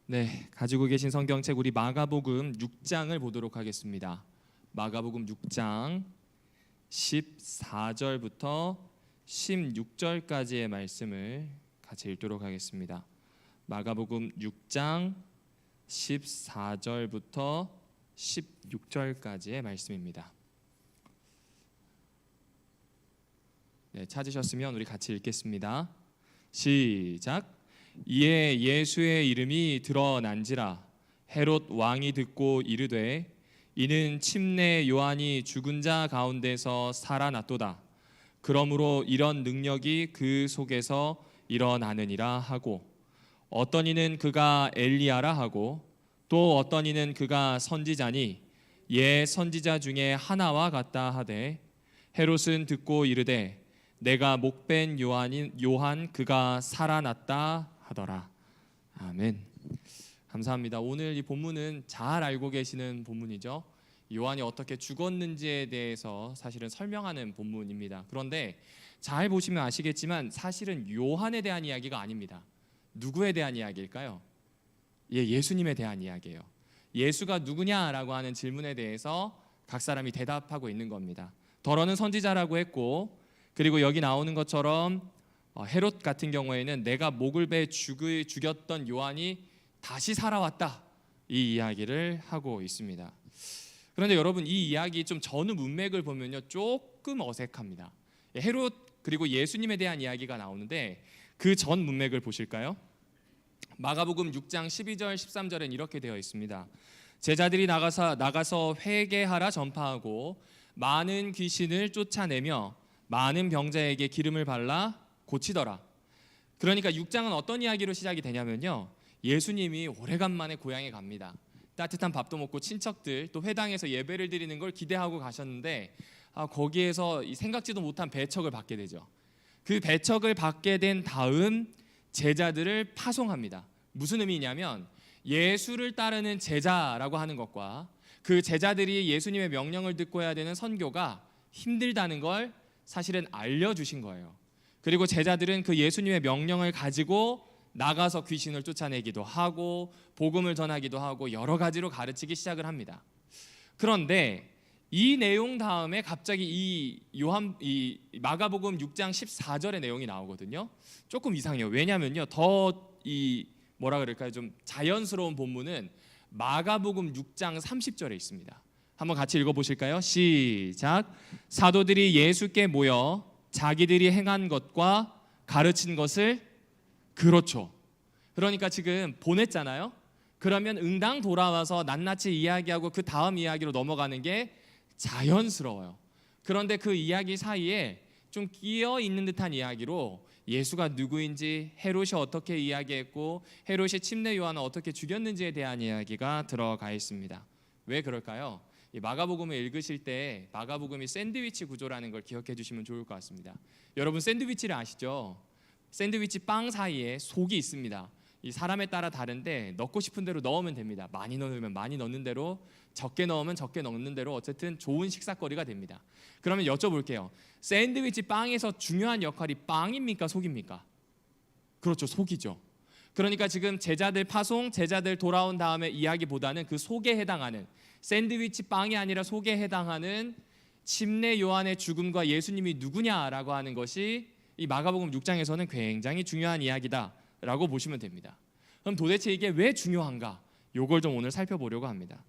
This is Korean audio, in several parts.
네, 가지고 계신 성경책 우리 마가복음 6장을 보도록 하겠습니다. 마가복음 6장 14절부터 16절까지의 말씀을 같이 읽도록 하겠습니다. 마가복음 6장 14절부터 16절까지의 말씀입니다. 네, 찾으셨으면 우리 같이 읽겠습니다. 시작. 이에 예수의 이름이 드러난지라 헤롯 왕이 듣고 이르되 이는 침례 요한이 죽은 자 가운데서 살아났도다. 그러므로 이런 능력이 그 속에서 일어나느니라 하고 어떤 이는 그가 엘리야라 하고 또 어떤 이는 그가 선지자니 옛 선지자 중에 하나와 같다 하되 헤롯은 듣고 이르되 내가 목벤 요한 그가 살아났다 하더라. 아멘. 감사합니다. 오늘 이 본문은 잘 알고 계시는 본문이죠. 요한이 어떻게 죽었는지에 대해서 사실은 설명하는 본문입니다. 그런데 잘 보시면 아시겠지만 사실은 요한에 대한 이야기가 아닙니다. 누구에 대한 이야기일까요? 예수님에 대한 이야기예요. 예수가 누구냐라고 하는 질문에 대해서 각 사람이 대답하고 있는 겁니다. 더러는 선지자라고 했고, 그리고 여기 나오는 것처럼 헤롯 같은 경우에는 내가 목을 베 죽였던 요한이 다시 살아왔다, 이 이야기를 하고 있습니다. 그런데 여러분, 이 이야기 좀 전후 문맥을 보면요 조금 어색합니다. 헤롯 그리고 예수님에 대한 이야기가 나오는데 그 전 문맥을 보실까요? 마가복음 6장 12절 13절엔 이렇게 되어 있습니다. 제자들이 나가서 회개하라 전파하고 많은 귀신을 쫓아내며 많은 병자에게 기름을 발라 고치더라. 그러니까 6장은 어떤 이야기로 시작이 되냐면요, 예수님이 오래간만에 고향에 갑니다. 따뜻한 밥도 먹고 친척들 또 회당에서 예배를 드리는 걸 기대하고 가셨는데 거기에서 생각지도 못한 배척을 받게 되죠. 그 배척을 받게 된 다음 제자들을 파송합니다. 무슨 의미냐면 예수를 따르는 제자라고 하는 것과 그 제자들이 예수님의 명령을 듣고 해야 되는 선교가 힘들다는 걸 사실은 알려주신 거예요. 그리고 제자들은 그 예수님의 명령을 가지고 나가서 귀신을 쫓아내기도 하고 복음을 전하기도 하고 여러 가지로 가르치기 시작을 합니다. 그런데 이 내용 다음에 갑자기 이 마가복음 6장 14절의 내용이 나오거든요. 조금 이상해요. 왜냐면요, 뭐라 그럴까요? 좀 자연스러운 본문은 마가복음 6장 30절에 있습니다. 한번 같이 읽어보실까요? 시작. 사도들이 예수께 모여 자기들이 행한 것과 가르친 것을, 그렇죠. 그러니까 지금 보냈잖아요. 그러면 응당 돌아와서 낱낱이 이야기하고 그 다음 이야기로 넘어가는 게 자연스러워요. 그런데 그 이야기 사이에 좀 끼어 있는 듯한 이야기로 예수가 누구인지, 헤롯이 어떻게 이야기했고 헤롯이 침례 요한을 어떻게 죽였는지에 대한 이야기가 들어가 있습니다. 왜 그럴까요? 이 마가복음을 읽으실 때 마가복음이 샌드위치 구조라는 걸 기억해 주시면 좋을 것 같습니다. 여러분 샌드위치를 아시죠? 샌드위치 빵 사이에 속이 있습니다. 이 사람에 따라 다른데 넣고 싶은 대로 넣으면 됩니다. 많이 넣으면 많이 넣는 대로, 적게 넣으면 적게 넣는 대로 어쨌든 좋은 식사거리가 됩니다. 그러면 여쭤볼게요. 샌드위치 빵에서 중요한 역할이 빵입니까, 속입니까? 그렇죠, 속이죠. 그러니까 지금 제자들 파송, 제자들 돌아온 다음에 이야기보다는 그 속에 해당하는, 샌드위치 빵이 아니라 속에 해당하는 침례 요한의 죽음과 예수님이 누구냐라고 하는 것이 이 마가복음 6장에서는 굉장히 중요한 이야기다라고 보시면 됩니다. 그럼 도대체 이게 왜 중요한가? 요걸 좀 오늘 살펴보려고 합니다.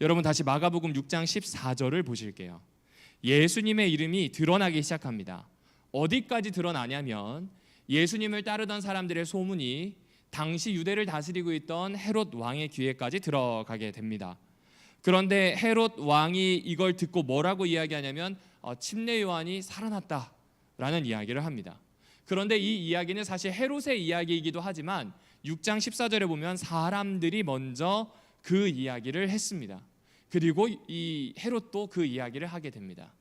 여러분 다시 마가복음 6장 14절을 보실게요. 예수님의 이름이 드러나기 시작합니다. 어디까지 드러나냐면 예수님을 따르던 사람들의 소문이 당시 유대를 다스리고 있던 헤롯 왕의 귀에까지 들어가게 됩니다. 그런데 헤롯 왕이 이걸 듣고 뭐라고 이야기하냐면 침례 요한이 살아났다라는 이야기를 합니다. 그런데 이 이야기는 사실 헤롯의 이야기이기도 하지만 6장 14절에 보면 사람들이 먼저 그 이야기를 했습니다. 그리고 이 헤롯도 그 이야기를 하게 됩니다.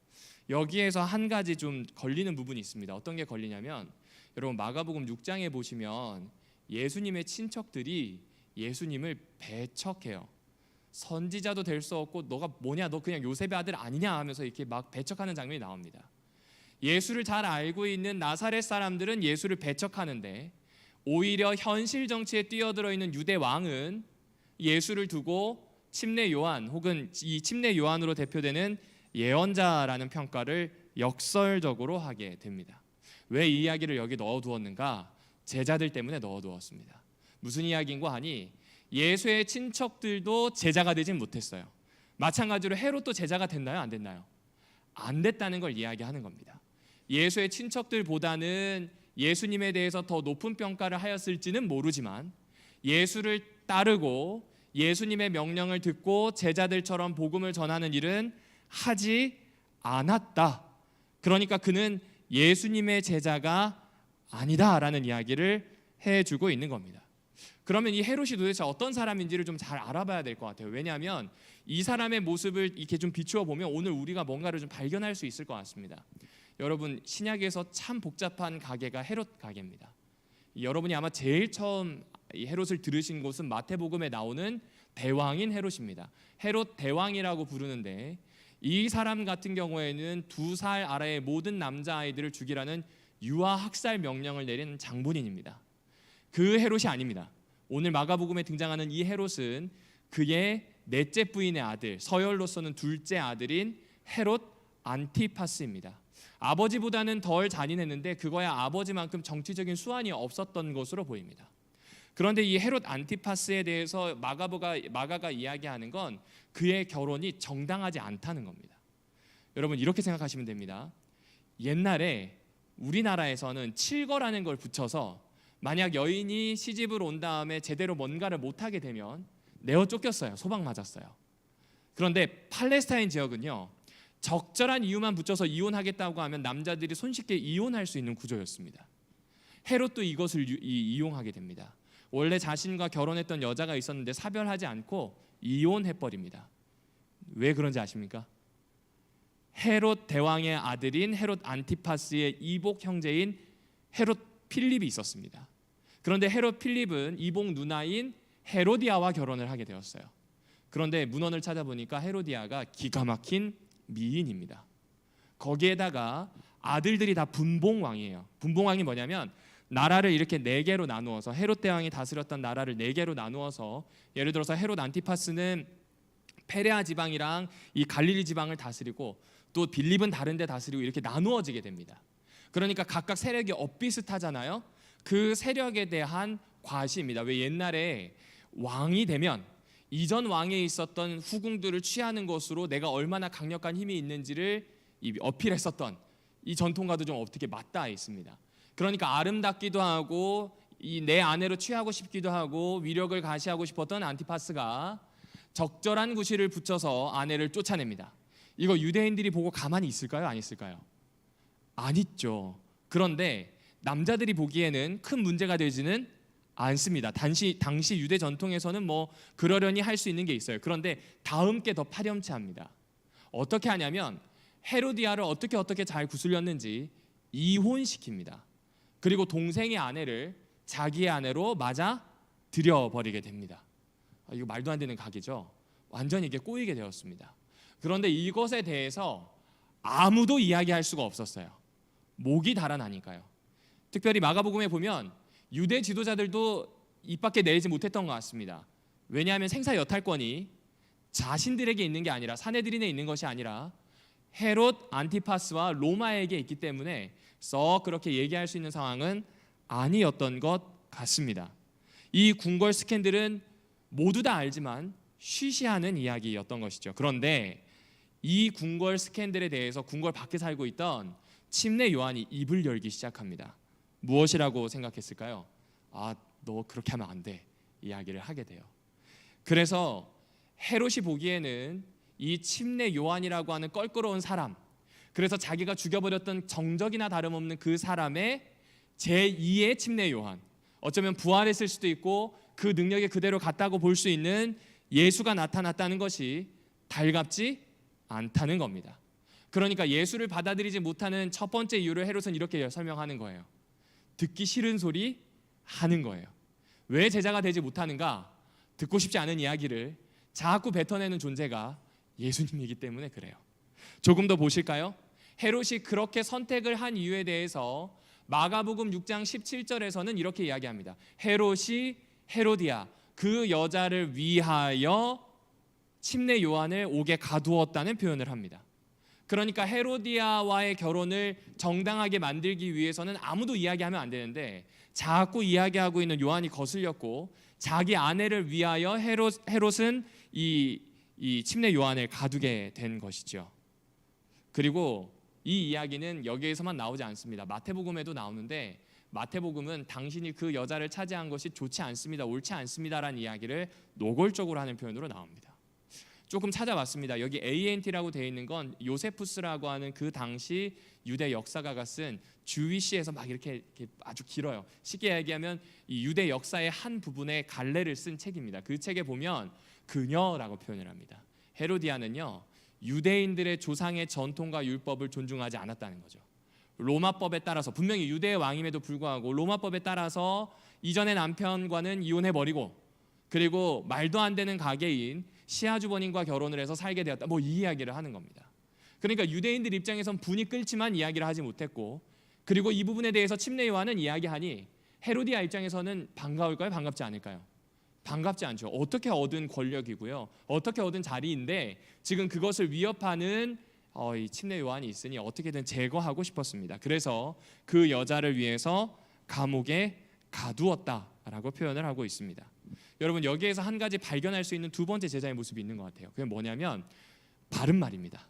여기에서 한 가지 좀 걸리는 부분이 있습니다. 어떤 게 걸리냐면 여러분 마가복음 6장에 보시면 예수님의 친척들이 예수님을 배척해요. 선지자도 될 수 없고 너가 뭐냐, 너 그냥 요셉의 아들 아니냐 하면서 이렇게 막 배척하는 장면이 나옵니다. 예수를 잘 알고 있는 나사렛 사람들은 예수를 배척하는데 오히려 현실 정치에 뛰어들어 있는 유대 왕은 예수를 두고 침례 요한 혹은 이 침례 요한으로 대표되는 예언자라는 평가를 역설적으로 하게 됩니다. 왜 이 이야기를 여기 넣어두었는가? 제자들 때문에 넣어두었습니다. 무슨 이야기인가 하니 예수의 친척들도 제자가 되진 못했어요. 마찬가지로 헤롯도 제자가 됐나요? 안 됐나요? 안 됐다는 걸 이야기하는 겁니다. 예수의 친척들보다는 예수님에 대해서 더 높은 평가를 하였을지는 모르지만 예수를 따르고 예수님의 명령을 듣고 제자들처럼 복음을 전하는 일은 하지 않았다. 그러니까 그는 예수님의 제자가 아니다라는 이야기를 해주고 있는 겁니다. 그러면 이 헤롯이 도대체 어떤 사람인지를 좀 잘 알아봐야 될 것 같아요. 왜냐하면 이 사람의 모습을 이렇게 좀 비추어 보면 오늘 우리가 뭔가를 좀 발견할 수 있을 것 같습니다. 여러분, 신약에서 참 복잡한 가게가 헤롯 가게입니다. 여러분이 아마 제일 처음 이 헤롯을 들으신 곳은 마태복음에 나오는 대왕인 헤롯입니다. 헤롯 대왕이라고 부르는데 이 사람 같은 경우에는 2살 아래의 모든 남자아이들을 죽이라는 유아 학살 명령을 내린 장본인입니다. 그 헤롯이 아닙니다. 오늘 마가복음에 등장하는 이 헤롯은 그의 넷째 부인의 아들, 서열로서는 둘째 아들인 헤롯 안티파스입니다. 아버지보다는 덜 잔인했는데 그거야 아버지만큼 정치적인 수완이 없었던 것으로 보입니다. 그런데 이 헤롯 안티파스에 대해서 마가가 이야기하는 건 그의 결혼이 정당하지 않다는 겁니다. 여러분, 이렇게 생각하시면 됩니다. 옛날에 우리나라에서는 칠거라는 걸 붙여서 만약 여인이 시집을 온 다음에 제대로 뭔가를 못하게 되면 내어 쫓겼어요. 소방 맞았어요. 그런데 팔레스타인 지역은요, 적절한 이유만 붙여서 이혼하겠다고 하면 남자들이 손쉽게 이혼할 수 있는 구조였습니다. 헤롯도 이것을 이용하게 됩니다. 원래 자신과 결혼했던 여자가 있었는데 사별하지 않고 이혼해버립니다. 왜 그런지 아십니까? 헤롯 대왕의 아들인 헤롯 안티파스의 이복 형제인 헤롯 필립이 있었습니다. 그런데 헤롯 필립은 이복 누나인 헤로디아와 결혼을 하게 되었어요. 그런데 문헌을 찾아보니까 헤로디아가 기가 막힌 미인입니다. 거기에다가 아들들이 다 분봉왕이에요. 분봉왕이 뭐냐면 나라를 이렇게 4개로 나누어서 헤롯 대왕이 다스렸던 나라를 4개로 나누어서 예를 들어서 헤롯 안티파스는 페레아 지방이랑 이 갈릴리 지방을 다스리고 또 빌립은 다른 데 다스리고 이렇게 나누어지게 됩니다. 그러니까 각각 세력이 엇비슷하잖아요. 그 세력에 대한 과시입니다. 왜 옛날에 왕이 되면 이전 왕에 있었던 후궁들을 취하는 것으로 내가 얼마나 강력한 힘이 있는지를 어필했었던 이 전통과도 좀 어떻게 맞닿아 있습니다. 그러니까 아름답기도 하고 이 내 아내로 취하고 싶기도 하고 위력을 가시하고 싶었던 안티파스가 적절한 구실을 붙여서 아내를 쫓아냅니다. 이거 유대인들이 보고 가만히 있을까요? 안 있을까요? 안 있죠. 그런데 남자들이 보기에는 큰 문제가 되지는 않습니다. 당시 유대 전통에서는 뭐 그러려니 할 수 있는 게 있어요. 그런데 다음 게 더 파렴치합니다. 어떻게 하냐면 헤로디아를 어떻게 잘 구슬렸는지 이혼시킵니다. 그리고 동생의 아내를 자기의 아내로 맞아 들여버리게 됩니다. 이거 말도 안 되는 각이죠. 완전히 이게 꼬이게 되었습니다. 그런데 이것에 대해서 아무도 이야기할 수가 없었어요. 목이 달아나니까요. 특별히 마가복음에 보면 유대 지도자들도 입 밖에 내지 못했던 것 같습니다. 왜냐하면 생사 여탈권이 자신들에게 있는 게 아니라 사내들인에 있는 것이 아니라 헤롯 안티파스와 로마에게 있기 때문에 썩 그렇게 얘기할 수 있는 상황은 아니었던 것 같습니다. 이 궁궐 스캔들은 모두 다 알지만 쉬쉬하는 이야기였던 것이죠. 그런데 이 궁궐 스캔들에 대해서 궁궐 밖에 살고 있던 침례 요한이 입을 열기 시작합니다. 무엇이라고 생각했을까요? 너 그렇게 하면 안 돼. 이야기를 하게 돼요. 그래서 헤롯이 보기에는 이 침례 요한이라고 하는 껄끄러운 사람, 그래서 자기가 죽여버렸던 정적이나 다름없는 그 사람의 제2의 침례 요한, 어쩌면 부활했을 수도 있고 그 능력이 그대로 같다고 볼 수 있는 예수가 나타났다는 것이 달갑지 않다는 겁니다. 그러니까 예수를 받아들이지 못하는 첫 번째 이유를 헤롯은 이렇게 설명하는 거예요. 듣기 싫은 소리 하는 거예요. 왜 제자가 되지 못하는가? 듣고 싶지 않은 이야기를 자꾸 뱉어내는 존재가 예수님이기 때문에 그래요. 조금 더 보실까요? 헤롯이 그렇게 선택을 한 이유에 대해서 마가복음 6장 17절에서는 이렇게 이야기합니다. 헤롯이 헤로디아 그 여자를 위하여 침례 요한을 옥에 가두었다는 표현을 합니다. 그러니까 헤로디아와의 결혼을 정당하게 만들기 위해서는 아무도 이야기하면 안 되는데 자꾸 이야기하고 있는 요한이 거슬렸고 자기 아내를 위하여 헤롯은 이 침례 요한을 가두게 된 것이죠. 그리고 이 이야기는 여기에서만 나오지 않습니다. 마태복음에도 나오는데 마태복음은 당신이 그 여자를 차지한 것이 좋지 않습니다, 옳지 않습니다라는 이야기를 노골적으로 하는 표현으로 나옵니다. 조금 찾아봤습니다. 여기 ANT라고 되어 있는 건 요세푸스라고 하는 그 당시 유대 역사가가 쓴 주위시에서 막 이렇게 아주 길어요. 쉽게 얘기하면 이 유대 역사의 한 부분의 갈래를 쓴 책입니다. 그 책에 보면 그녀라고 표현을 합니다. 헤로디아는요, 유대인들의 조상의 전통과 율법을 존중하지 않았다는 거죠. 로마법에 따라서 분명히 유대의 왕임에도 불구하고 로마법에 따라서 이전의 남편과는 이혼해버리고 그리고 말도 안 되는 가계인 시아주버님과 결혼을 해서 살게 되었다. 뭐 이 이야기를 하는 겁니다. 그러니까 유대인들 입장에선 분이 끓지만 이야기를 하지 못했고 그리고 이 부분에 대해서 침례 요한은 이야기하니 헤로디아 입장에서는 반가울까요? 반갑지 않을까요? 반갑지 않죠. 어떻게 얻은 권력이고요, 어떻게 얻은 자리인데 지금 그것을 위협하는 이 침례 요한이 있으니 어떻게든 제거하고 싶었습니다. 그래서 그 여자를 위해서 감옥에 가두었다라고 표현을 하고 있습니다. 여러분, 여기에서 한 가지 발견할 수 있는 두 번째 제자의 모습이 있는 것 같아요. 그게 뭐냐면 바른 말입니다.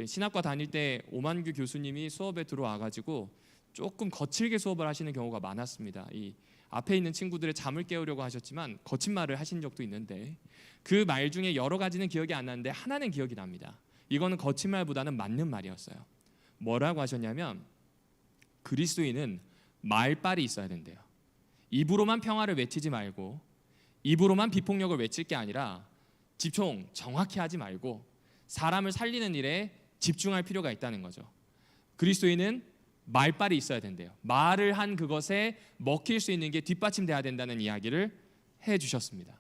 신학과 다닐 때 오만규 교수님이 수업에 들어와가지고 조금 거칠게 수업을 하시는 경우가 많았습니다. 이 앞에 있는 친구들의 잠을 깨우려고 하셨지만 거친 말을 하신 적도 있는데 그 말 중에 여러 가지는 기억이 안 나는데 하나는 기억이 납니다. 이거는 거친 말보다는 맞는 말이었어요. 뭐라고 하셨냐면 그리스도인은 말빨이 있어야 된대요. 입으로만 평화를 외치지 말고 입으로만 비폭력을 외칠 게 아니라 집중 정확히 하지 말고 사람을 살리는 일에 집중할 필요가 있다는 거죠. 그리스도인은 말빨이 있어야 된대요. 말을 한 그것에 먹힐 수 있는 게 뒷받침돼야 된다는 이야기를 해주셨습니다.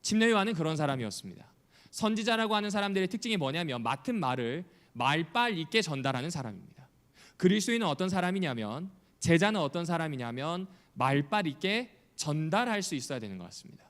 침례 요한은 그런 사람이었습니다. 선지자라고 하는 사람들의 특징이 뭐냐면 맡은 말을 말빨 있게 전달하는 사람입니다. 그리스도인은 어떤 사람이냐면, 제자는 어떤 사람이냐면 말빨 있게 전달할 수 있어야 되는 것 같습니다.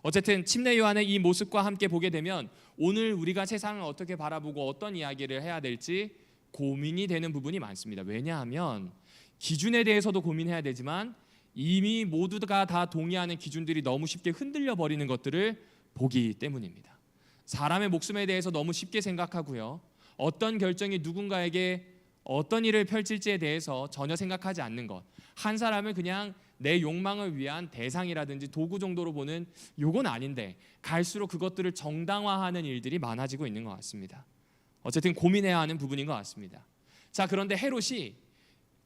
어쨌든 침례 요한의 이 모습과 함께 보게 되면 오늘 우리가 세상을 어떻게 바라보고 어떤 이야기를 해야 될지 고민이 되는 부분이 많습니다. 왜냐하면 기준에 대해서도 고민해야 되지만 이미 모두가 다 동의하는 기준들이 너무 쉽게 흔들려 버리는 것들을 보기 때문입니다. 사람의 목숨에 대해서 너무 쉽게 생각하고요, 어떤 결정이 누군가에게 어떤 일을 펼칠지에 대해서 전혀 생각하지 않는 것, 한 사람을 그냥 내 욕망을 위한 대상이라든지 도구 정도로 보는, 요건 아닌데 갈수록 그것들을 정당화하는 일들이 많아지고 있는 것 같습니다. 어쨌든 고민해야 하는 부분인 것 같습니다. 자, 그런데 헤롯이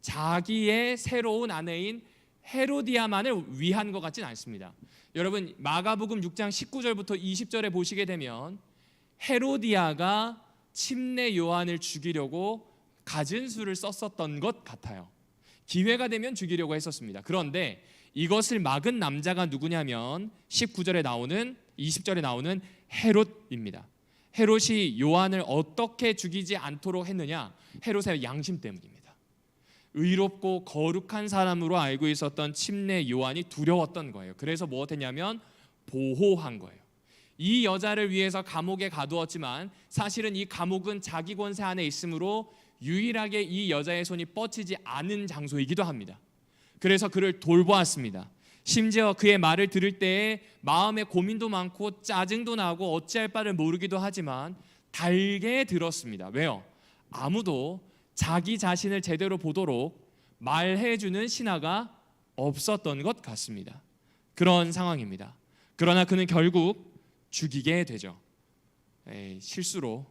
자기의 새로운 아내인 헤로디아만을 위한 것 같진 않습니다. 여러분, 마가복음 6장 19절부터 20절에 보시게 되면 헤로디아가 침례 요한을 죽이려고 갖은 수를 썼었던 것 같아요. 기회가 되면 죽이려고 했었습니다. 그런데 이것을 막은 남자가 누구냐면 19절에 나오는, 20절에 나오는 헤롯입니다. 헤롯이 요한을 어떻게 죽이지 않도록 했느냐? 헤롯의 양심 때문입니다. 의롭고 거룩한 사람으로 알고 있었던 침례 요한이 두려웠던 거예요. 그래서 무엇했냐면 보호한 거예요. 이 여자를 위해서 감옥에 가두었지만 사실은 이 감옥은 자기 권세 안에 있으므로 유일하게 이 여자의 손이 뻗치지 않은 장소이기도 합니다. 그래서 그를 돌보았습니다. 심지어 그의 말을 들을 때에 마음에 고민도 많고 짜증도 나고 어찌할 바를 모르기도 하지만 달게 들었습니다. 왜요? 아무도 자기 자신을 제대로 보도록 말해주는 신하가 없었던 것 같습니다. 그런 상황입니다. 그러나 그는 결국 죽이게 되죠. 실수로,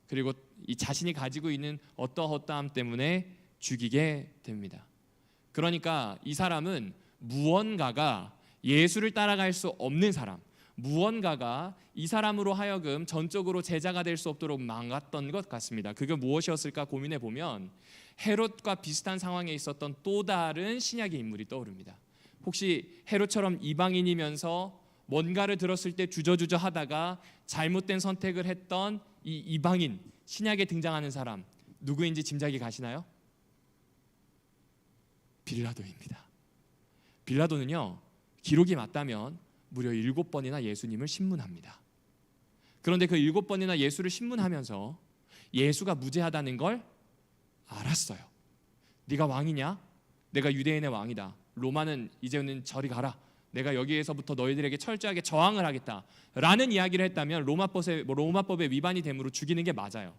그리고 이 자신이 가지고 있는 어떠어떠함 때문에 죽이게 됩니다. 그러니까 이 사람은 무언가가 예수를 따라갈 수 없는 사람, 무언가가 이 사람으로 하여금 전적으로 제자가 될 수 없도록 망했던 것 같습니다. 그게 무엇이었을까 고민해 보면 헤롯과 비슷한 상황에 있었던 또 다른 신약의 인물이 떠오릅니다. 혹시 헤롯처럼 이방인이면서 뭔가를 들었을 때 주저주저 하다가 잘못된 선택을 했던 이 이방인, 신약에 등장하는 사람 누구인지 짐작이 가시나요? 빌라도입니다. 빌라도는요, 기록이 맞다면 무려 7번이나 예수님을 신문합니다. 그런데 그 7번이나 예수를 신문하면서 예수가 무죄하다는 걸 알았어요. 네가 왕이냐? 내가 유대인의 왕이다. 로마는 이제는 저리 가라. 내가 여기에서부터 너희들에게 철저하게 저항을 하겠다 라는 이야기를 했다면 로마법에 위반이 되므로 죽이는 게 맞아요.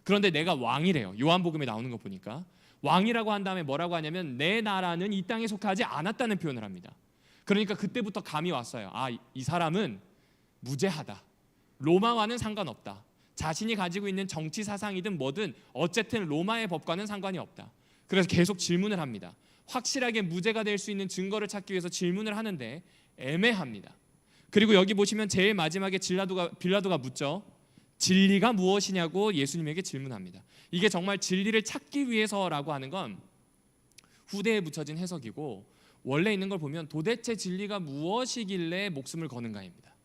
그런데 내가 왕이래요. 요한복음에 나오는 거 보니까 왕이라고 한 다음에 뭐라고 하냐면 내 나라는 이 땅에 속하지 않았다는 표현을 합니다. 그러니까 그때부터 감이 왔어요. 이 사람은 무죄하다. 로마와는 상관없다. 자신이 가지고 있는 정치 사상이든 뭐든 어쨌든 로마의 법과는 상관이 없다. 그래서 계속 질문을 합니다. 확실하게 무죄가 될 수 있는 증거를 찾기 위해서 질문을 하는데 애매합니다. 그리고 여기 보시면 제일 마지막에 빌라도가 묻죠. 진리가 무엇이냐고 예수님에게 질문합니다. 이게 정말 진리를 찾기 위해서라고 하는 건 후대에 붙여진 해석이고, 원래 있는 걸 보면 도대체 진리가 무엇이길래 목숨을 거는가입니다.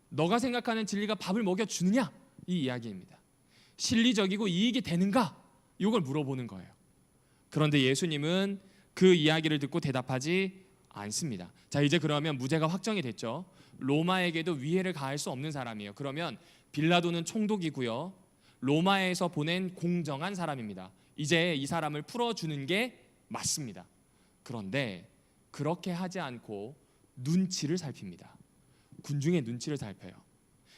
너가 생각하는 진리가 밥을 먹여주느냐? 이 이야기입니다. 실리적이고 이익이 되는가? 이걸 물어보는 거예요. 그런데 예수님은 그 이야기를 듣고 대답하지 않습니다. 자, 이제 그러면 무죄가 확정이 됐죠. 로마에게도 위해를 가할 수 없는 사람이에요. 그러면 빌라도는 총독이고요, 로마에서 보낸 공정한 사람입니다. 이제 이 사람을 풀어주는 게 맞습니다. 그런데 그렇게 하지 않고 눈치를 살핍니다. 군중의 눈치를 살펴요.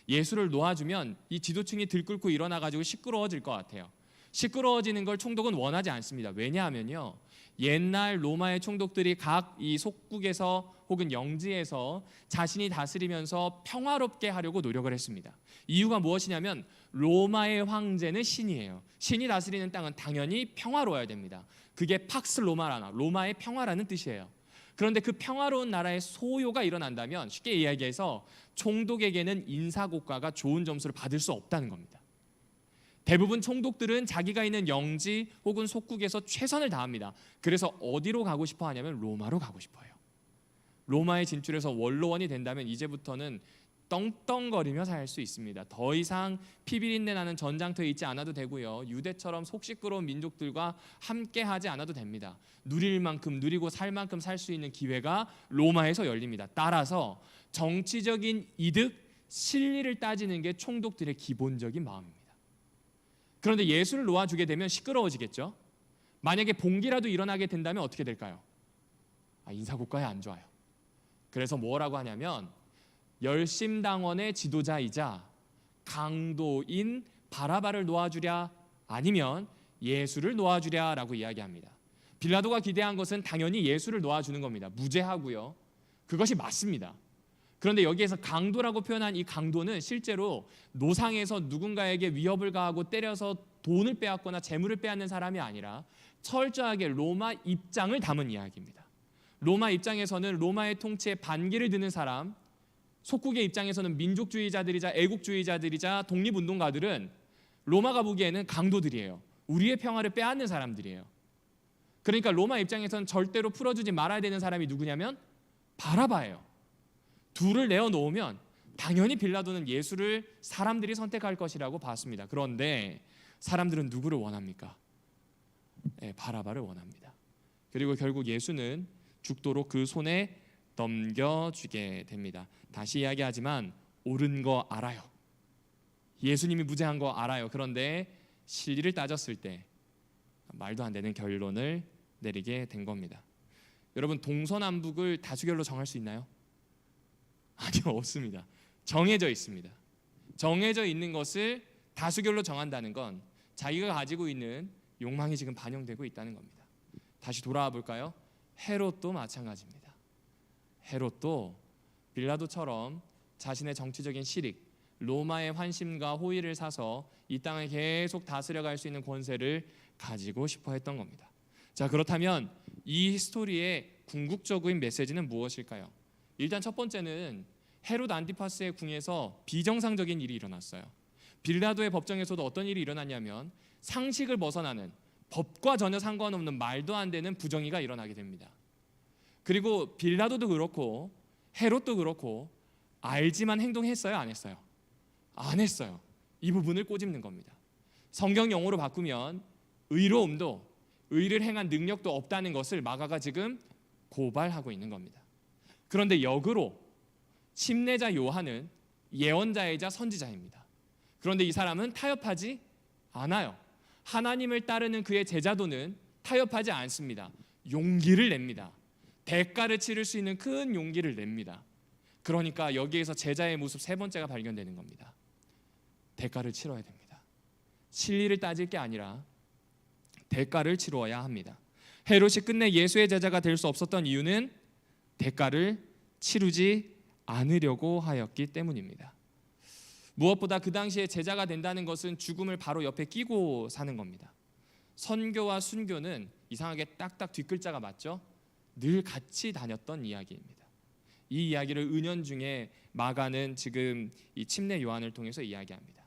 예수를 놓아주면 이 지도층이 들끓고 일어나가지고 시끄러워질 것 같아요. 시끄러워지는 걸 총독은 원하지 않습니다. 왜냐하면요, 옛날 로마의 총독들이 각 이 속국에서 혹은 영지에서 자신이 다스리면서 평화롭게 하려고 노력을 했습니다. 이유가 무엇이냐면 로마의 황제는 신이에요. 신이 다스리는 땅은 당연히 평화로워야 됩니다. 그게 팍스 로마라나 로마의 평화라는 뜻이에요. 그런데 그 평화로운 나라의 소요가 일어난다면 쉽게 이야기해서 총독에게는 인사고과가 좋은 점수를 받을 수 없다는 겁니다. 대부분 총독들은 자기가 있는 영지 혹은 속국에서 최선을 다합니다. 그래서 어디로 가고 싶어 하냐면 로마로 가고 싶어요. 로마에 진출해서 원로원이 된다면 이제부터는 떵떵거리며 살 수 있습니다. 더 이상 피비린내 나는 전장터에 있지 않아도 되고요, 유대처럼 속 시끄러운 민족들과 함께하지 않아도 됩니다. 누릴 만큼 누리고 살 만큼 살 수 있는 기회가 로마에서 열립니다. 따라서 정치적인 이득, 실리를 따지는 게 총독들의 기본적인 마음입니다. 그런데 예수를 놓아주게 되면 시끄러워지겠죠. 만약에 봉기라도 일어나게 된다면 어떻게 될까요? 인사고과에 안 좋아요. 그래서 뭐라고 하냐면 열심당원의 지도자이자 강도인 바라바를 놓아주랴, 아니면 예수를 놓아주랴라고 이야기합니다. 빌라도가 기대한 것은 당연히 예수를 놓아주는 겁니다. 무죄하고요, 그것이 맞습니다. 그런데 여기에서 강도라고 표현한 이 강도는 실제로 노상에서 누군가에게 위협을 가하고 때려서 돈을 빼앗거나 재물을 빼앗는 사람이 아니라 철저하게 로마 입장을 담은 이야기입니다. 로마 입장에서는 로마의 통치에 반기를 드는 사람, 속국의 입장에서는 민족주의자들이자 애국주의자들이자 독립운동가들은 로마가 보기에는 강도들이에요. 우리의 평화를 빼앗는 사람들이에요. 그러니까 로마 입장에서는 절대로 풀어주지 말아야 되는 사람이 누구냐면 바라바예요. 둘을 내어놓으면 당연히 빌라도는 예수를 사람들이 선택할 것이라고 봤습니다. 그런데 사람들은 누구를 원합니까? 바라바를 원합니다. 그리고 결국 예수는 죽도록 그 손에 넘겨주게 됩니다. 다시 이야기하지만 옳은 거 알아요. 예수님이 무죄한 거 알아요. 그런데 실리를 따졌을 때 말도 안 되는 결론을 내리게 된 겁니다. 여러분, 동서남북을 다수결로 정할 수 있나요? 아니요, 없습니다. 정해져 있습니다. 정해져 있는 것을 다수결로 정한다는 건 자기가 가지고 있는 욕망이 지금 반영되고 있다는 겁니다. 다시 돌아와 볼까요? 헤롯도 마찬가지입니다. 헤롯도 빌라도처럼 자신의 정치적인 실익, 로마의 환심과 호의를 사서 이 땅을 계속 다스려갈 수 있는 권세를 가지고 싶어 했던 겁니다. 자, 그렇다면 이 스토리의 궁극적인 메시지는 무엇일까요? 일단 첫 번째는 헤롯 안티파스의 궁에서 비정상적인 일이 일어났어요. 빌라도의 법정에서도 어떤 일이 일어났냐면 상식을 벗어나는, 법과 전혀 상관없는 말도 안 되는 부정의가 일어나게 됩니다. 그리고 빌라도도 그렇고 헤롯도 그렇고 알지만 행동했어요, 안 했어요? 안 했어요. 이 부분을 꼬집는 겁니다. 성경 용어로 바꾸면 의로움도 의를 행한 능력도 없다는 것을 마가가 지금 고발하고 있는 겁니다. 그런데 역으로 침례자 요한은 예언자이자 선지자입니다. 그런데 이 사람은 타협하지 않아요. 하나님을 따르는 그의 제자도는 타협하지 않습니다. 용기를 냅니다. 대가를 치를 수 있는 큰 용기를 냅니다. 그러니까 여기에서 제자의 모습 세 번째가 발견되는 겁니다. 대가를 치러야 됩니다. 실리를 따질 게 아니라 대가를 치루어야 합니다. 헤롯이 끝내 예수의 제자가 될 수 없었던 이유는 대가를 치르지 않으려고 하였기 때문입니다. 무엇보다 그 당시에 제자가 된다는 것은 죽음을 바로 옆에 끼고 사는 겁니다. 선교와 순교는 이상하게 딱딱 뒷글자가 맞죠? 늘 같이 다녔던 이야기입니다. 이 이야기를 은연중에 마가는 지금 이 침례 요한을 통해서 이야기합니다.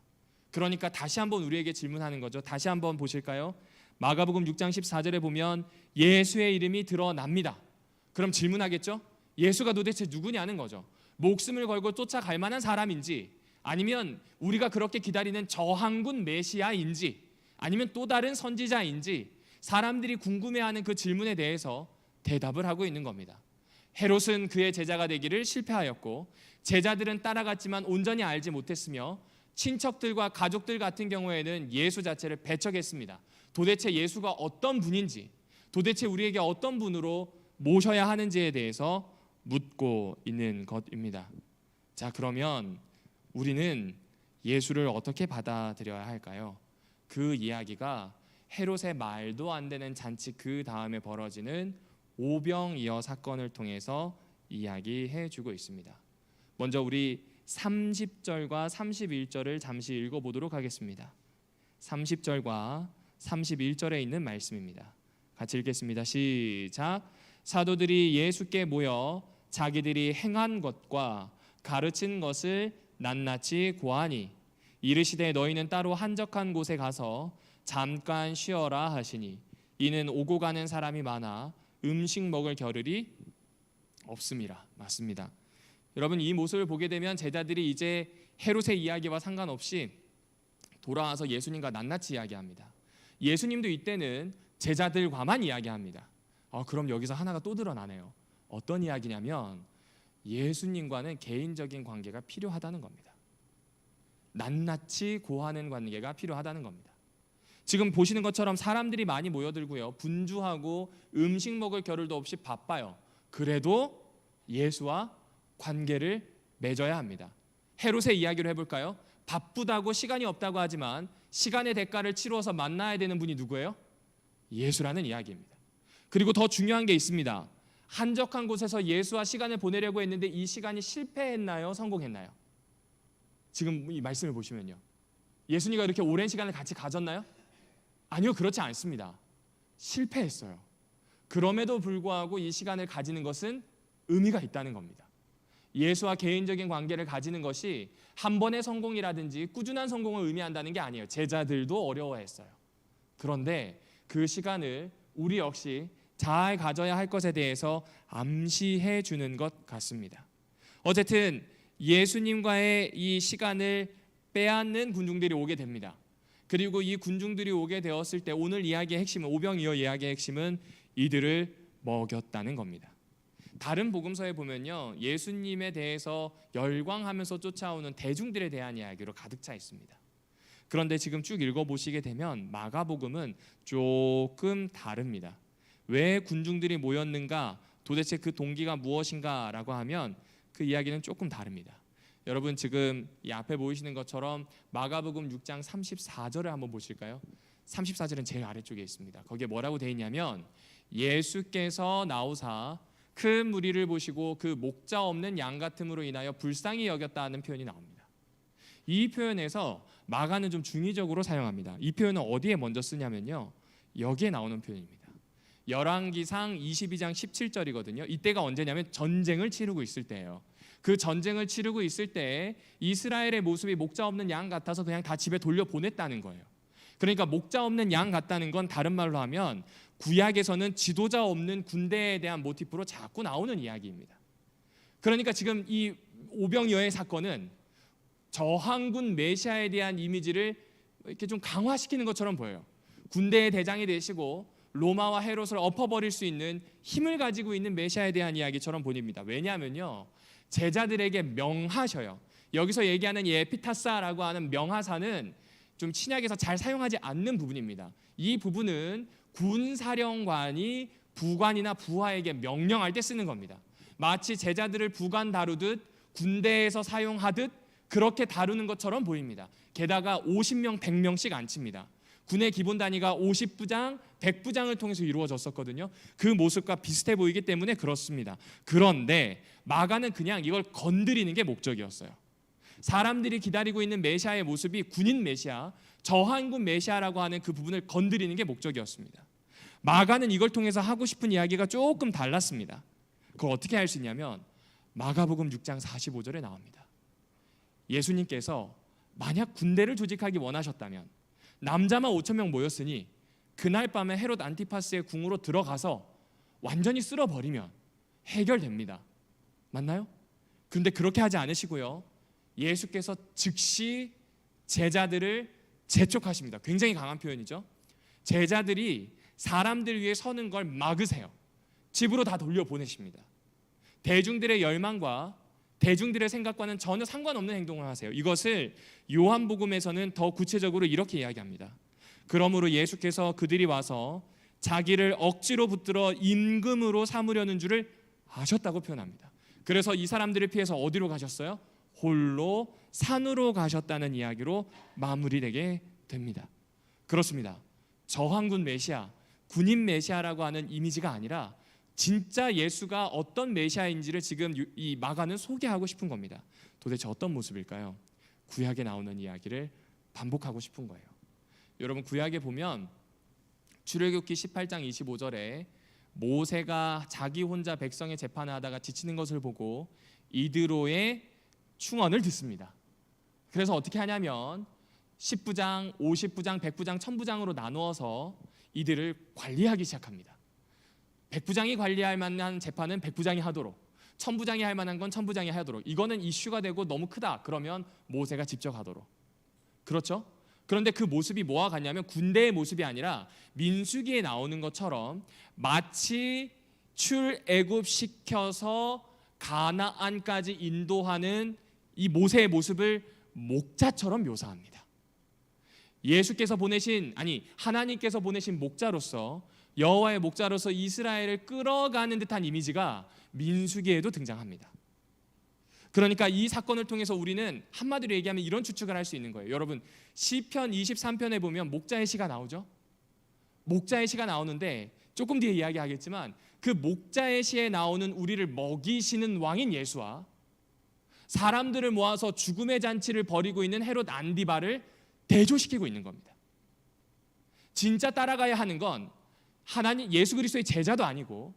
그러니까 다시 한번 우리에게 질문하는 거죠. 다시 한번 보실까요? 마가복음 6장 14절에 보면 예수의 이름이 드러납니다. 그럼 질문하겠죠? 예수가 도대체 누구냐는 거죠. 목숨을 걸고 쫓아갈 만한 사람인지, 아니면 우리가 그렇게 기다리는 저항군 메시아인지, 아니면 또 다른 선지자인지 사람들이 궁금해하는 그 질문에 대해서 대답을 하고 있는 겁니다. 헤롯은 그의 제자가 되기를 실패하였고 제자들은 따라갔지만 온전히 알지 못했으며 친척들과 가족들 같은 경우에는 예수 자체를 배척했습니다. 도대체 예수가 어떤 분인지, 도대체 우리에게 어떤 분으로 모셔야 하는지에 대해서 묻고 있는 것입니다. 자, 그러면 우리는 예수를 어떻게 받아들여야 할까요? 그 이야기가 헤롯의 말도 안 되는 잔치 그 다음에 벌어지는 오병이어 사건을 통해서 이야기해 주고 있습니다. 먼저 우리 30절과 31절을 잠시 읽어보도록 하겠습니다. 30절과 31절에 있는 말씀입니다. 같이 읽겠습니다. 시작. 사도들이 예수께 모여 자기들이 행한 것과 가르친 것을 낱낱이 고하니 이르시되 너희는 따로 한적한 곳에 가서 잠깐 쉬어라 하시니 이는 오고 가는 사람이 많아 음식 먹을 겨를이 없음이라. 맞습니다. 여러분, 이 모습을 보게 되면 제자들이 이제 헤롯의 이야기와 상관없이 돌아와서 예수님과 낱낱이 이야기합니다. 예수님도 이때는 제자들과만 이야기합니다. 그럼 여기서 하나가 또 드러나네요. 어떤 이야기냐면 예수님과는 개인적인 관계가 필요하다는 겁니다. 낱낱이 고하는 관계가 필요하다는 겁니다. 지금 보시는 것처럼 사람들이 많이 모여들고요, 분주하고 음식 먹을 겨를도 없이 바빠요. 그래도 예수와 관계를 맺어야 합니다. 헤롯의 이야기로 해볼까요? 바쁘다고 시간이 없다고 하지만 시간의 대가를 치루어서 만나야 되는 분이 누구예요? 예수라는 이야기입니다. 그리고 더 중요한 게 있습니다. 한적한 곳에서 예수와 시간을 보내려고 했는데 이 시간이 실패했나요? 성공했나요? 지금 이 말씀을 보시면요, 예수님과 이렇게 오랜 시간을 같이 가졌나요? 아니요, 그렇지 않습니다. 실패했어요. 그럼에도 불구하고 이 시간을 가지는 것은 의미가 있다는 겁니다. 예수와 개인적인 관계를 가지는 것이 한 번의 성공이라든지 꾸준한 성공을 의미한다는 게 아니에요. 제자들도 어려워했어요. 그런데 그 시간을 우리 역시 잘 가져야 할 것에 대해서 암시해 주는 것 같습니다. 어쨌든 예수님과의 이 시간을 빼앗는 군중들이 오게 됩니다. 그리고 이 군중들이 오게 되었을 때 오늘 이야기의 핵심은, 오병이어 이야기의 핵심은 이들을 먹였다는 겁니다. 다른 복음서에 보면요, 예수님에 대해서 열광하면서 쫓아오는 대중들에 대한 이야기로 가득 차 있습니다. 그런데 지금 쭉 읽어보시게 되면 마가복음은 조금 다릅니다. 왜 군중들이 모였는가, 도대체 그 동기가 무엇인가라고 하면 그 이야기는 조금 다릅니다. 여러분, 지금 이 앞에 보이시는 것처럼 마가복음 6장 34절을 한번 보실까요? 34절은 제일 아래쪽에 있습니다. 거기에 뭐라고 되어 있냐면 예수께서 나오사 큰 무리를 보시고 그 목자 없는 양 같음으로 인하여 불쌍히 여겼다는 표현이 나옵니다. 이 표현에서 마가는 좀 중의적으로 사용합니다. 이 표현은 어디에 먼저 쓰냐면요, 여기에 나오는 표현입니다. 열왕기상 22장 17절이거든요. 이때가 언제냐면 전쟁을 치르고 있을 때예요. 그 전쟁을 치르고 있을 때 이스라엘의 모습이 목자 없는 양 같아서 그냥 다 집에 돌려보냈다는 거예요. 그러니까 목자 없는 양 같다는 건 다른 말로 하면 구약에서는 지도자 없는 군대에 대한 모티프로 자꾸 나오는 이야기입니다. 그러니까 지금 이 오병이어의 사건은 저항군 메시아에 대한 이미지를 이렇게 좀 강화시키는 것처럼 보여요. 군대의 대장이 되시고 로마와 헤롯을 엎어버릴 수 있는 힘을 가지고 있는 메시아에 대한 이야기처럼 보입니다. 왜냐하면요, 제자들에게 명하셔요. 여기서 얘기하는 이 에피타사라고 하는 명하사는 좀 신약에서 잘 사용하지 않는 부분입니다. 이 부분은 군사령관이 부관이나 부하에게 명령할 때 쓰는 겁니다. 마치 제자들을 부관 다루듯 군대에서 사용하듯 그렇게 다루는 것처럼 보입니다. 게다가 50명, 100명씩 안 칩니다. 군의 기본 단위가 50부장, 100부장을 통해서 이루어졌었거든요. 그 모습과 비슷해 보이기 때문에 그렇습니다. 그런데 마가는 그냥 이걸 건드리는 게 목적이었어요. 사람들이 기다리고 있는 메시아의 모습이 군인 메시아, 저항군 메시아라고 하는 그 부분을 건드리는 게 목적이었습니다. 마가는 이걸 통해서 하고 싶은 이야기가 조금 달랐습니다. 그걸 어떻게 할 수 있냐면 마가복음 6장 45절에 나옵니다. 예수님께서 만약 군대를 조직하기 원하셨다면 남자만 5,000명 모였으니 그날 밤에 헤롯 안티파스의 궁으로 들어가서 완전히 쓸어버리면 해결됩니다. 맞나요? 그런데 그렇게 하지 않으시고요, 예수께서 즉시 제자들을 재촉하십니다. 굉장히 강한 표현이죠. 제자들이 사람들 위해 서는 걸 막으세요. 집으로 다 돌려보내십니다. 대중들의 열망과 대중들의 생각과는 전혀 상관없는 행동을 하세요. 이것을 요한복음에서는 더 구체적으로 이렇게 이야기합니다. 그러므로 예수께서 그들이 와서 자기를 억지로 붙들어 임금으로 삼으려는 줄을 아셨다고 표현합니다. 그래서 이 사람들을 피해서 어디로 가셨어요? 홀로 산으로 가셨다는 이야기로 마무리되게 됩니다. 그렇습니다. 저항군 메시아, 군인 메시아라고 하는 이미지가 아니라 진짜 예수가 어떤 메시아인지를 지금 이 마가는 소개하고 싶은 겁니다. 도대체 어떤 모습일까요? 구약에 나오는 이야기를 반복하고 싶은 거예요. 여러분, 구약에 보면 출애굽기 18장 25절에 모세가 자기 혼자 백성의 재판을 하다가 지치는 것을 보고 이드로의 충언을 듣습니다. 그래서 어떻게 하냐면 10부장, 50부장, 100부장, 1000부장으로 나누어서 이들을 관리하기 시작합니다. 100부장이 관리할 만한 재판은 100부장이 하도록, 1000부장이 할 만한 건 1000부장이 하도록. 이거는 이슈가 되고 너무 크다. 그러면 모세가 직접 하도록. 그렇죠? 그런데 그 모습이 뭐와 같냐면 군대의 모습이 아니라 민수기에 나오는 것처럼 마치 출애굽시켜서 가나안까지 인도하는 이 모세의 모습을 목자처럼 묘사합니다. 예수께서 보내신, 하나님께서 보내신 목자로서, 여호와의 목자로서 이스라엘을 끌어가는 듯한 이미지가 민수기에도 등장합니다. 그러니까 이 사건을 통해서 우리는 한마디로 얘기하면 이런 추측을 할 수 있는 거예요. 여러분, 시편 23편에 보면 목자의 시가 나오죠. 목자의 시가 나오는데 조금 뒤에 이야기하겠지만 그 목자의 시에 나오는 우리를 먹이시는 왕인 예수와 사람들을 모아서 죽음의 잔치를 벌이고 있는 헤롯 안디바를 대조시키고 있는 겁니다. 진짜 따라가야 하는 건 하나님 예수 그리스도의 제자도 아니고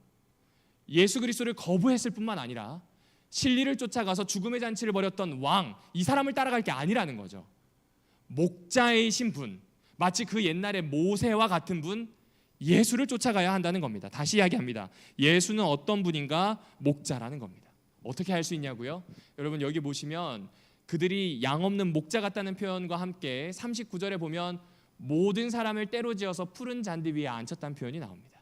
예수 그리스도를 거부했을 뿐만 아니라 진리를 쫓아가서 죽음의 잔치를 벌였던 왕, 이 사람을 따라갈 게 아니라는 거죠. 목자이신 분, 마치 그 옛날의 모세와 같은 분, 예수를 쫓아가야 한다는 겁니다. 다시 이야기합니다. 예수는 어떤 분인가? 목자라는 겁니다. 어떻게 할 수 있냐고요? 여러분, 여기 보시면 그들이 양 없는 목자 같다는 표현과 함께 39절에 보면 모든 사람을 때로지어서 푸른 잔디 위에 앉혔다는 표현이 나옵니다.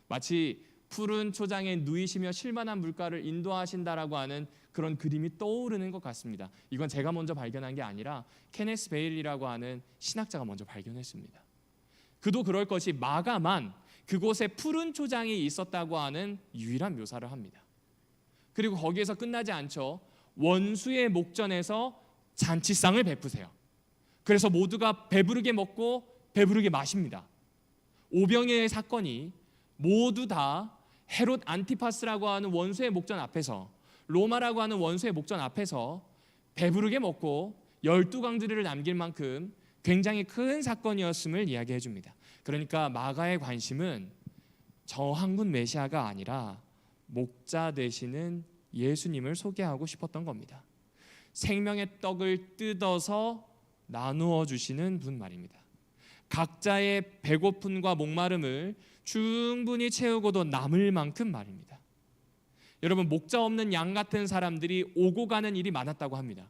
마치 푸른 초장에 누이시며 쉴만한 물가를 인도하신다라고 하는 그런 그림이 떠오르는 것 같습니다. 이건 제가 먼저 발견한 게 아니라 케네스 베일리라고 하는 신학자가 먼저 발견했습니다. 그도 그럴 것이 마가만 그곳에 푸른 초장이 있었다고 하는 유일한 묘사를 합니다. 그리고 거기에서 끝나지 않죠. 원수의 목전에서 잔치상을 베푸세요. 그래서 모두가 배부르게 먹고 배부르게 마십니다. 오병이어의 사건이 모두 다 헤롯 안티파스라고 하는 원수의 목전 앞에서, 로마라고 하는 원수의 목전 앞에서 배부르게 먹고 12강들이를 남길 만큼 굉장히 큰 사건이었음을 이야기해 줍니다. 그러니까 마가의 관심은 저항군 메시아가 아니라 목자 되시는 예수님을 소개하고 싶었던 겁니다. 생명의 떡을 뜯어서 나누어 주시는 분 말입니다. 각자의 배고픔과 목마름을 충분히 채우고도 남을 만큼 말입니다. 여러분, 목자 없는 양 같은 사람들이 오고 가는 일이 많았다고 합니다.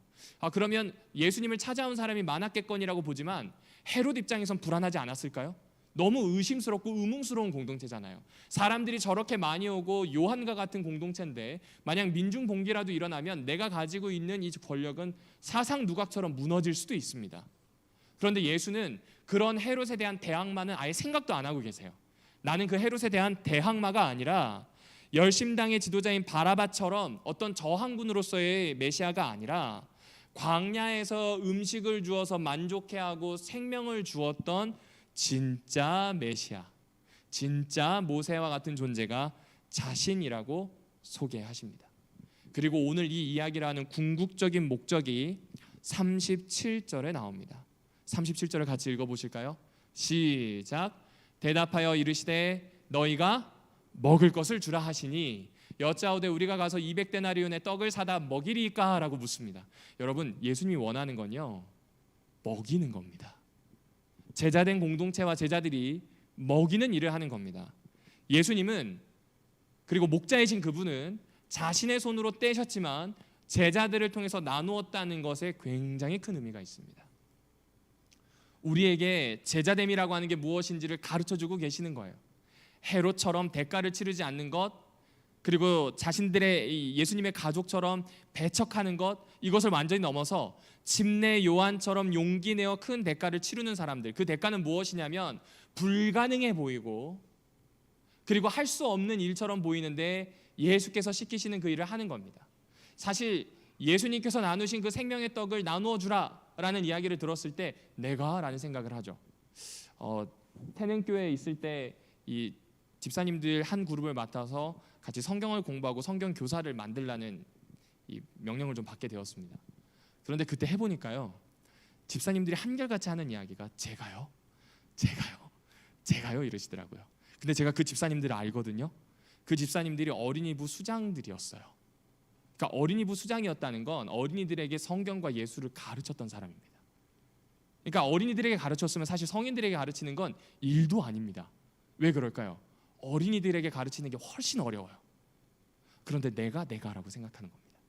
그러면 예수님을 찾아온 사람이 많았겠거니라고 보지만 헤롯 입장에선 불안하지 않았을까요? 너무 의심스럽고 의문스러운 공동체잖아요. 사람들이 저렇게 많이 오고 요한과 같은 공동체인데 만약 민중봉기라도 일어나면 내가 가지고 있는 이 권력은 사상 누각처럼 무너질 수도 있습니다. 그런데 예수는 그런 헤롯에 대한 대항마는 아예 생각도 안 하고 계세요. 나는 그 헤롯에 대한 대항마가 아니라 열심당의 지도자인 바라바처럼 어떤 저항군으로서의 메시아가 아니라 광야에서 음식을 주어서 만족해하고 생명을 주었던 진짜 메시아, 진짜 모세와 같은 존재가 자신이라고 소개하십니다. 그리고 오늘 이 이야기를 하는 궁극적인 목적이 37절에 나옵니다. 37절을 같이 읽어보실까요? 시작. 대답하여 이르시되 너희가 먹을 것을 주라 하시니 여짜오되 우리가 가서 200데나리온의 떡을 사다 먹이리까? 라고 묻습니다. 여러분, 예수님이 원하는 건요, 먹이는 겁니다. 제자된 공동체와 제자들이 먹이는 일을 하는 겁니다. 예수님은, 그리고 목자이신 그분은 자신의 손으로 떼셨지만 제자들을 통해서 나누었다는 것에 굉장히 큰 의미가 있습니다. 우리에게 제자됨이라고 하는 게 무엇인지를 가르쳐주고 계시는 거예요. 헤롯처럼 대가를 치르지 않는 것, 그리고 자신들의 예수님의 가족처럼 배척하는 것, 이것을 완전히 넘어서 집내 요한처럼 용기 내어 큰 대가를 치르는 사람들, 그 대가는 무엇이냐면 불가능해 보이고 그리고 할 수 없는 일처럼 보이는데 예수께서 시키시는 그 일을 하는 겁니다. 사실 예수님께서 나누신 그 생명의 떡을 나누어 주라 라는 이야기를 들었을 때 내가? 라는 생각을 하죠. 태능교회에 있을 때 이 집사님들 한 그룹을 맡아서 같이 성경을 공부하고 성경 교사를 만들라는 이 명령을 좀 받게 되었습니다. 그런데 그때 해보니까요, 집사님들이 한결같이 하는 이야기가 제가요 이러시더라고요. 근데 제가 그 집사님들을 알거든요. 그 집사님들이 어린이부 수장들이었어요. 그러니까 어린이부 수장이었다는 건 어린이들에게 성경과 예수를 가르쳤던 사람입니다. 그러니까 어린이들에게 가르쳤으면 사실 성인들에게 가르치는 건 일도 아닙니다. 왜 그럴까요? 어린이들에게 가르치는 게 훨씬 어려워요. 그런데 내가라고 생각하는 겁니다.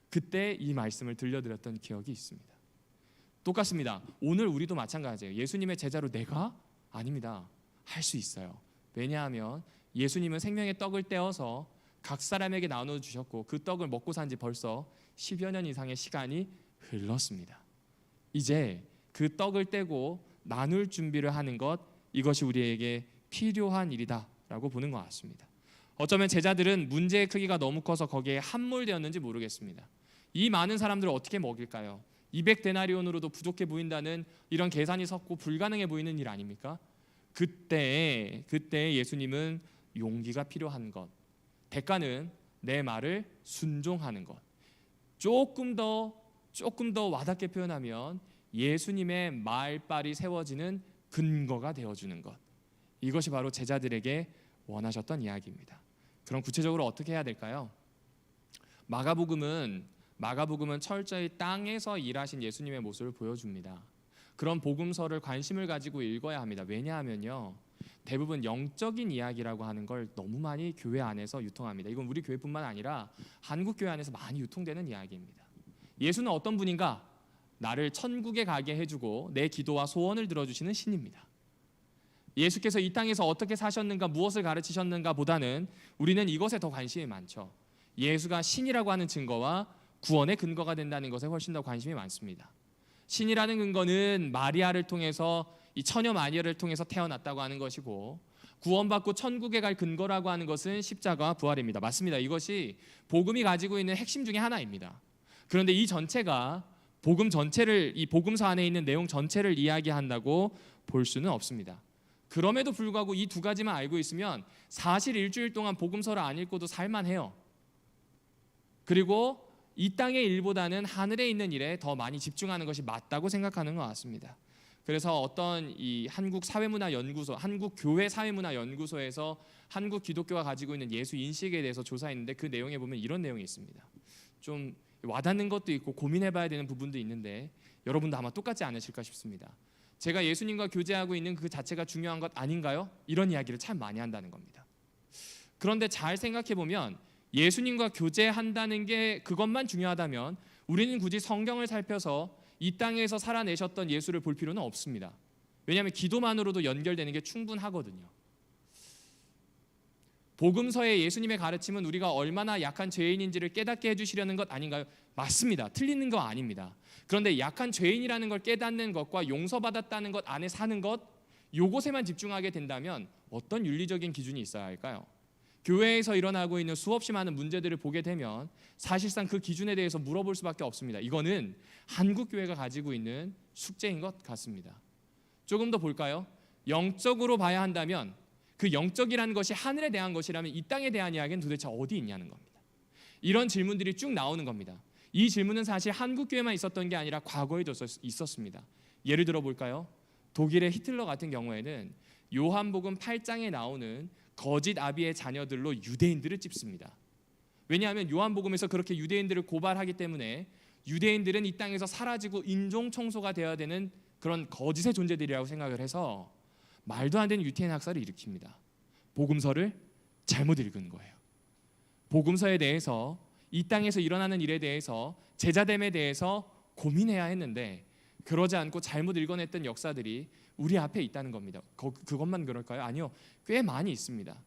그때 이 말씀을 들려드렸던 기억이 있습니다. 똑같습니다. 오늘 우리도 마찬가지예요. 예수님의 제자로 내가? 아닙니다. 할 수 있어요. 왜냐하면 예수님은 생명의 떡을 떼어서 각 사람에게 나눠주셨고 그 떡을 먹고 산 지 벌써 10여 년 이상의 시간이 흘렀습니다. 이제 그 떡을 떼고 나눌 준비를 하는 것, 이것이 우리에게 필요한 일이다 라고 보는 것 같습니다. 어쩌면 제자들은 문제의 크기가 너무 커서 거기에 함몰되었는지 모르겠습니다. 이 많은 사람들을 어떻게 먹일까요? 200데나리온으로도 부족해 보인다는 이런 계산이 섰고 불가능해 보이는 일 아닙니까? 그때 예수님은 용기가 필요한 것, 대가는 내 말을 순종하는 것, 조금 더 와닿게 표현하면 예수님의 말빨이 세워지는 근거가 되어주는 것, 이것이 바로 제자들에게 원하셨던 이야기입니다. 그럼 구체적으로 어떻게 해야 될까요? 마가복음은 철저히 땅에서 일하신 예수님의 모습을 보여줍니다. 그런 복음서를 관심을 가지고 읽어야 합니다. 왜냐하면요, 대부분 영적인 이야기라고 하는 걸 너무 많이 교회 안에서 유통합니다. 이건 우리 교회뿐만 아니라 한국 교회 안에서 많이 유통되는 이야기입니다. 예수는 어떤 분인가? 나를 천국에 가게 해주고 내 기도와 소원을 들어주시는 신입니다. 예수께서 이 땅에서 어떻게 사셨는가, 무엇을 가르치셨는가 보다는 우리는 이것에 더 관심이 많죠. 예수가 신이라고 하는 증거와 구원의 근거가 된다는 것에 훨씬 더 관심이 많습니다. 신이라는 근거는 마리아를 통해서, 이 처녀 마리아를 통해서 태어났다고 하는 것이고, 구원받고 천국에 갈 근거라고 하는 것은 십자가와 부활입니다. 맞습니다. 이것이 복음이 가지고 있는 핵심 중에 하나입니다. 그런데 이 전체가 복음 전체를, 이 복음서 안에 있는 내용 전체를 이야기한다고 볼 수는 없습니다. 그럼에도 불구하고 이 두 가지만 알고 있으면 사실 일주일 동안 복음서를 안 읽고도 살만해요. 그리고 이 땅의 일보다는 하늘에 있는 일에 더 많이 집중하는 것이 맞다고 생각하는 것 같습니다. 그래서 어떤 이 한국 사회문화연구소, 한국 교회 사회문화연구소에서 한국 기독교가 가지고 있는 예수 인식에 대해서 조사했는데 그 내용에 보면 이런 내용이 있습니다. 좀 와닿는 것도 있고 고민해봐야 되는 부분도 있는데 여러분도 아마 똑같지 않으실까 싶습니다. 제가 예수님과 교제하고 있는 그 자체가 중요한 것 아닌가요? 이런 이야기를 참 많이 한다는 겁니다. 그런데 잘 생각해보면 예수님과 교제한다는 게 그것만 중요하다면 우리는 굳이 성경을 살펴서 이 땅에서 살아내셨던 예수를 볼 필요는 없습니다. 왜냐하면 기도만으로도 연결되는 게 충분하거든요. 복음서의 예수님의 가르침은 우리가 얼마나 약한 죄인인지를 깨닫게 해주시려는 것 아닌가요? 맞습니다. 틀리는 거 아닙니다. 그런데 약한 죄인이라는 걸 깨닫는 것과 용서받았다는 것 안에 사는 것, 요것에만 집중하게 된다면 어떤 윤리적인 기준이 있어야 할까요? 교회에서 일어나고 있는 수없이 많은 문제들을 보게 되면 사실상 그 기준에 대해서 물어볼 수밖에 없습니다. 이거는 한국 교회가 가지고 있는 숙제인 것 같습니다. 조금 더 볼까요? 영적으로 봐야 한다면 그 영적이라는 것이 하늘에 대한 것이라면 이 땅에 대한 이야기는 도대체 어디 있냐는 겁니다. 이런 질문들이 쭉 나오는 겁니다. 이 질문은 사실 한국 교회만 있었던 게 아니라 과거에도 있었습니다. 예를 들어 볼까요? 독일의 히틀러 같은 경우에는 요한복음 8장에 나오는 거짓 아비의 자녀들로 유대인들을 찝습니다. 왜냐하면 요한복음에서 그렇게 유대인들을 고발하기 때문에 유대인들은 이 땅에서 사라지고 인종 청소가 되어야 되는 그런 거짓의 존재들이라고 생각을 해서 말도 안 되는 유태인 학살을 일으킵니다. 복음서를 잘못 읽은 거예요. 복음서에 대해서 이 땅에서 일어나는 일에 대해서 제자됨에 대해서 고민해야 했는데 그러지 않고 잘못 읽어냈던 역사들이 우리 앞에 있다는 겁니다. 그것만 그럴까요? 아니요. 꽤 많이 있습니다.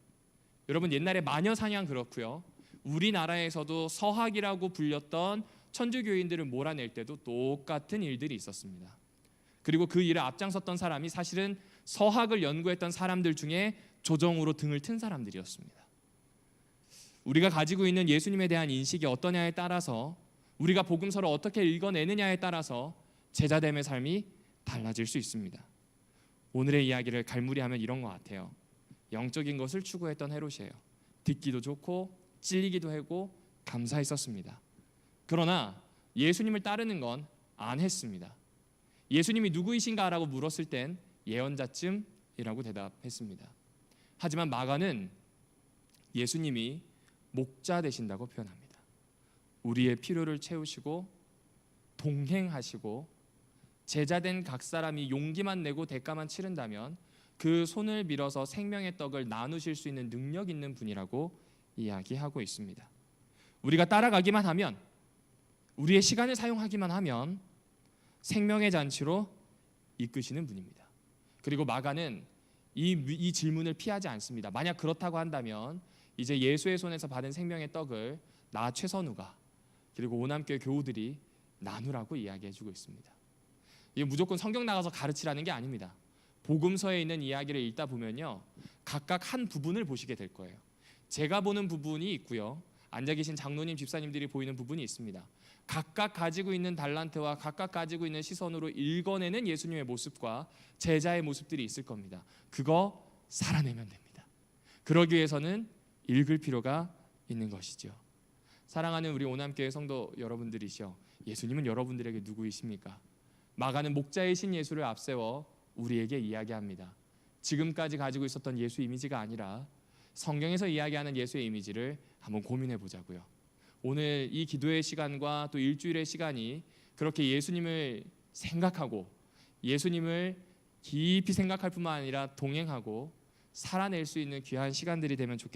여러분 옛날에 마녀사냥 그렇고요. 우리나라에서도 서학이라고 불렸던 천주교인들을 몰아낼 때도 똑같은 일들이 있었습니다. 그리고 그 일을 앞장섰던 사람이 사실은 서학을 연구했던 사람들 중에 조정으로 등을 튼 사람들이었습니다. 우리가 가지고 있는 예수님에 대한 인식이 어떠냐에 따라서 우리가 복음서를 어떻게 읽어내느냐에 따라서 제자됨의 삶이 달라질 수 있습니다. 오늘의 이야기를 갈무리하면 이런 것 같아요. 영적인 것을 추구했던 헤롯이에요. 듣기도 좋고 찔리기도 하고 감사했었습니다. 그러나 예수님을 따르는 건 안 했습니다. 예수님이 누구이신가라고 물었을 땐 예언자쯤이라고 대답했습니다. 하지만 마가는 예수님이 목자 되신다고 표현합니다. 우리의 필요를 채우시고 동행하시고 제자된 각 사람이 용기만 내고 대가만 치른다면 그 손을 빌어서 생명의 떡을 나누실 수 있는 능력 있는 분이라고 이야기하고 있습니다. 우리가 따라가기만 하면, 우리의 시간을 사용하기만 하면 생명의 잔치로 이끄시는 분입니다. 그리고 마가는 이 질문을 피하지 않습니다. 만약 그렇다고 한다면 이제 예수의 손에서 받은 생명의 떡을 나 최선우가 그리고 오남교회 교우들이 나누라고 이야기해주고 있습니다. 이게 무조건 성경 나가서 가르치라는 게 아닙니다. 복음서에 있는 이야기를 읽다 보면요, 각각 한 부분을 보시게 될 거예요. 제가 보는 부분이 있고요, 앉아 계신 장로님, 집사님들이 보이는 부분이 있습니다. 각각 가지고 있는 달란트와 각각 가지고 있는 시선으로 읽어내는 예수님의 모습과 제자의 모습들이 있을 겁니다. 그거 살아내면 됩니다. 그러기 위해서는 읽을 필요가 있는 것이죠. 사랑하는 우리 오남교회 성도 여러분들이시여, 예수님은 여러분들에게 누구이십니까? 마가는 목자이신 예수를 앞세워 우리에게 이야기합니다. 지금까지 가지고 있었던 예수 이미지가 아니라 성경에서 이야기하는 예수의 이미지를 한번 고민해 보자고요. 오늘 이 기도의 시간과 또 일주일의 시간이 그렇게 예수님을 생각하고 예수님을 깊이 생각할 뿐만 아니라 동행하고 살아낼 수 있는 귀한 시간들이 되면 좋겠습니다.